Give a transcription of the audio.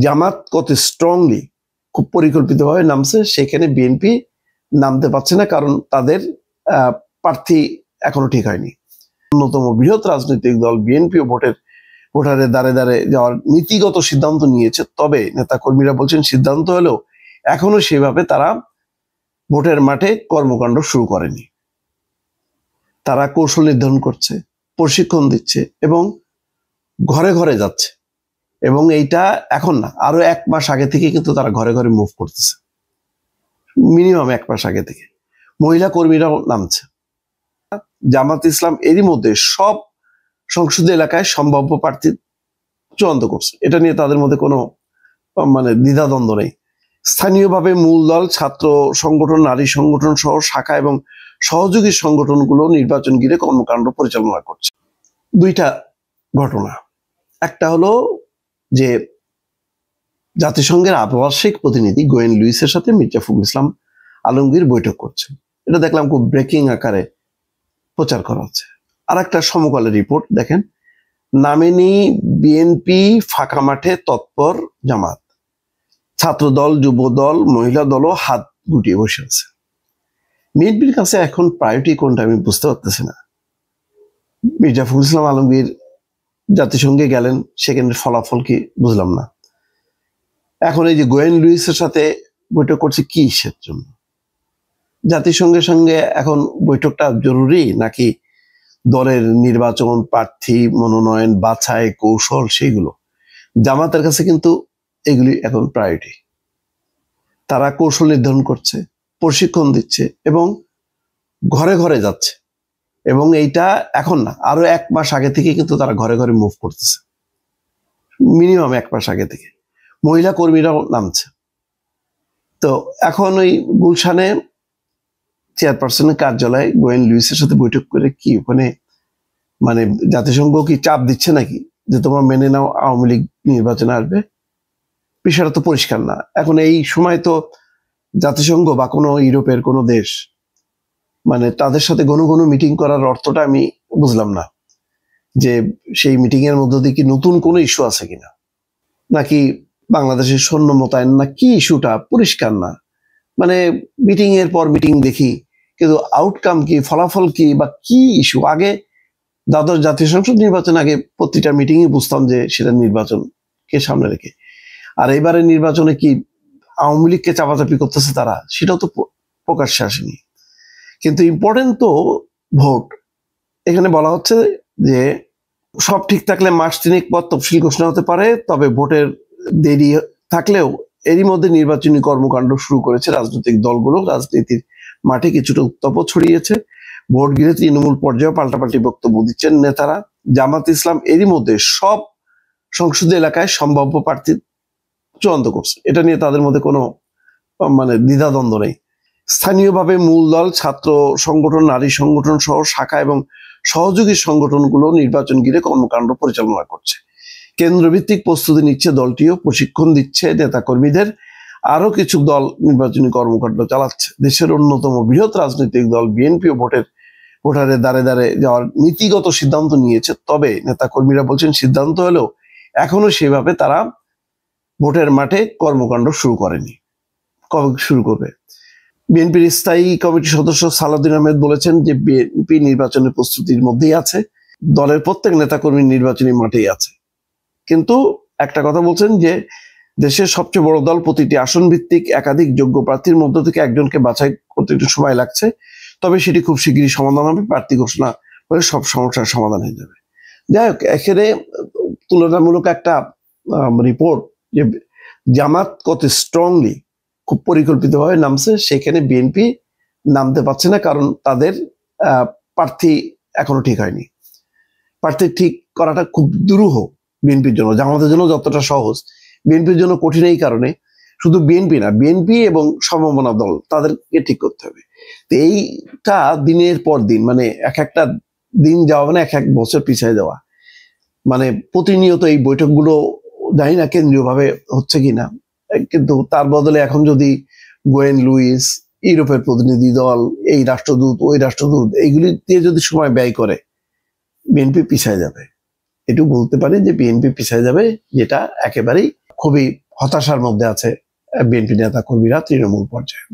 জামাত কত স্ট্রংলি খুব পরিকল্পিতভাবে নামছে, সেখানে বিএনপি নামতে পারছে না, কারণ তাদের প্রার্থী এখনো ঠিক হয়নি। অন্যতম বৃহৎ রাজনৈতিক দল বিএনপিও ভোটারের দ্বারে দ্বারে যাওয়ার নীতিগত সিদ্ধান্ত নিয়েছে, তবে নেতা কর্মীরা বলছেন সিদ্ধান্ত হলেও এখনো সেভাবে তারা ভোটের মাঠে কর্মকাণ্ড শুরু করেনি। তারা কৌশল নির্ধারণ করছে, প্রশিক্ষণ দিচ্ছে এবং ঘরে ঘরে যাচ্ছে, এবং এইটা এখন না, আরো 1 মাস আগে থেকে কিন্তু তারা ঘরে ঘরে মুভ করতেছে। মিনিমাম 1 মাস আগে থেকে মহিলা কর্মীরাও নামছে। জামাত ইসলাম এরই মধ্যে সব সংসদীয় এলাকায় সম্ভাব্য প্রার্থী চূড়ান্ত করছে, এটা নিয়ে তাদের মধ্যে কোনো দ্বিধাদ্বন্দ্ব নেই। স্থানীয়ভাবে মূল দল, ছাত্র সংগঠন, নারী সংগঠন সহ শাখা এবং সহযোগী সংগঠনগুলো নির্বাচন ঘিরে কর্মকাণ্ড পরিচালনা করছে। 2টা ঘটনা, একটা হলো যে জাতিসংঘের আবাসিক প্রতিনিধি গোয়েন লুইসের সাথে মির্জা ফখরুল ইসলাম আলমগীর বৈঠক করছেন, এটা দেখলাম খুব ব্রেকিং আকারে প্রচার করা হচ্ছে। আর একটা সমকালের রিপোর্ট দেখেন, নামেনি বিএনপি, ফাঁকা মাঠে তৎপর জামাত, ছাত্রদল, যুবদল, মহিলা দলও হাত গুটিয়ে বসে আছে। বিএনপির কাছে এখন প্রায়োরিটি কোনটা আমি বুঝতে পারতেছি না। মির্জা ফখরুল ইসলাম আলমগীর জাতিসংঘে গেলেন, সেখানের ফলাফল কি বুঝলাম না। এখন এই যে গোয়েন লুইসের সাথে বৈঠক করছে কি ইসের জন্য? জাতিসংঘের সঙ্গে এখন বৈঠকটা জরুরি, নাকি দলের নির্বাচন, প্রার্থী মনোনয়ন, বাছাই, কৌশল, সেইগুলো? জামাতের কাছে কিন্তু এগুলি এখন প্রায়োরিটি। তারা কৌশল নির্ধারণ করছে, প্রশিক্ষণ দিচ্ছে এবং ঘরে ঘরে যাচ্ছে, এবং এইটা এখন না, আরো 1 মাস আগে থেকে কিন্তু তারা ঘরে ঘরে মুভ করতেছে। মিনিমাম 1 মাস আগে থেকে মহিলা কর্মীরাও নামছে। তো এখন ওই গুলশানে চেয়ারপারসনের কার্যালয়ে গোয়েন লুইসের সাথে বৈঠক করে কি ওখানে জাতিসংঘ কি চাপ দিচ্ছে নাকি যে তোমরা মেনে নাও আওয়ামী লীগ নির্বাচনে আসবে? বিষয়টা তো পরিষ্কার না। এখন এই সময় তো জাতিসংঘ বা কোনো ইউরোপের কোনো দেশ তাদের সাথে ঘন ঘন মিটিং করার অর্থটা আমি বুঝলাম না, যে সেই মিটিং এর মধ্যে দিয়ে কি নতুন কোনো ইস্যু আছে কিনা, নাকি বাংলাদেশের সৈন্য মোতায়েন, না কি ইস্যুটা পরিষ্কার না। মিটিং এর পর মিটিং দেখি, কিন্তু আউটকাম কি, ফলাফল কি, বা কি ইস্যু? আগে দ্বাদশ জাতীয় সংসদ নির্বাচন আগে প্রতিটা মিটিং এ বুঝতাম যে সেটা নির্বাচনকে সামনে রেখে, আর এবারে নির্বাচনে কি আওয়ামী লীগকে চাপাচাপি করতেছে তারা, সেটাও তো প্রকাশ্যে আসেনি। কিন্তু ইম্পর্টেন্ট তো ভোট। এখানে বলা হচ্ছে যে সব ঠিক থাকলে মাস 3 পর তফসিল ঘোষণা হতে পারে, তবে ভোটের দেরি থাকলেও এরই মধ্যে নির্বাচনী কর্মকাণ্ড শুরু করেছে রাজনৈতিক দলগুলো। রাজনীতির মাঠে কিছুটা উত্তাপ ছড়িয়েছে। ভোট ঘিরে তৃণমূল পর্যায়ে পাল্টাপাল্টি বক্তব্য দিচ্ছেন নেতারা। জামাত ইসলাম এরই মধ্যে সব সংসদীয় এলাকায় সম্ভাব্য প্রার্থী চূড়ান্ত করছে, এটা নিয়ে তাদের মধ্যে কোনো দ্বিধাদ্বন্দ্ব নেই। স্থানীয়ভাবে মূল দল, ছাত্র সংগঠন, নারী সংগঠন সহ শাখা এবং সহযোগী সংগঠনগুলো নির্বাচন ঘিরে কর্মকাণ্ড পরিচালনা করছে। কেন্দ্রভিত্তিক প্রস্তুতি নিচ্ছে দলটিও, প্রশিক্ষণ দিচ্ছে নেতা কর্মীদের। আরো কিছু দল নির্বাচনী কর্মকাণ্ড চালাচ্ছে। দেশের অন্যতম বৃহৎ রাজনৈতিক দল বিএনপিও ভোটারের দ্বারে দ্বারে যাওয়ার নীতিগত সিদ্ধান্ত নিয়েছে, তবে নেতা কর্মীরা বলছেন সিদ্ধান্ত হলেও এখনো সেভাবে তারা ভোটের মাঠে কর্মকাণ্ড শুরু করেনি। কবে শুরু করবে? বিএনপির স্থায়ী কমিটির সদস্য সালাউদ্দিন আহমেদ বলেছেন যে বিএনপি নির্বাচনের প্রস্তুতির মধ্যেই আছে, দলের প্রত্যেক নেতাকর্মী নির্বাচনী মাঠেই আছে। কিন্তু একটা কথা বলছেন যে দেশের সবচেয়ে বড় দল, প্রতিটি আসন ভিত্তিক একাধিক যোগ্য প্রার্থীর মধ্য থেকে একজনকে বাছাই করতে একটু সময় লাগছে, তবে সেটি খুব শীঘ্রই সমাধান হবে। প্রার্থী ঘোষণা হলে সব সমস্যার সমাধান হয়ে যাবে। যাই হোক, এখানে তুলনামূলক একটা রিপোর্ট যে জামাত কত স্ট্রংলি খুব পরিকল্পিতভাবে নামছে, সেখানে বিএনপি নামতে পারছে না, কারণ তাদের প্রার্থী এখনো ঠিক হয়নি। প্রার্থী ঠিক করাটা খুব দুরূহ বিএনপির জন্য। জামাতের জন্য যতটা সহজ, বিএনপির জন্য কঠিন। এই কারণে শুধু বিএনপি না, বিএনপি এবং সম্ভাবনা দল তাদেরকে ঠিক করতে হবে। তো এইটা দিনের পর দিন এক একটা দিন যাওয়া এক এক বছর পিছিয়ে যাওয়া। প্রতিনিয়ত এই বৈঠকগুলো জানি না কেন্দ্রীয়ভাবে হচ্ছে কিনা, কিন্তু তার বদলে এখন যদি গোয়েন লুইস, ইউরোপের প্রতিনিধি দল, এই রাষ্ট্রদূত, ওই রাষ্ট্রদূত, এইগুলি দিয়ে যদি সময় ব্যয় করে, বিএনপি পিছিয়ে যাবে। এটুকু বলতে পারি যে বিএনপি পিছিয়ে যাবে, যেটা একেবারেই খুবই হতাশার মধ্যে আছে বিএনপি নেতা কর্মীরা তৃণমূল পর্যায়ে।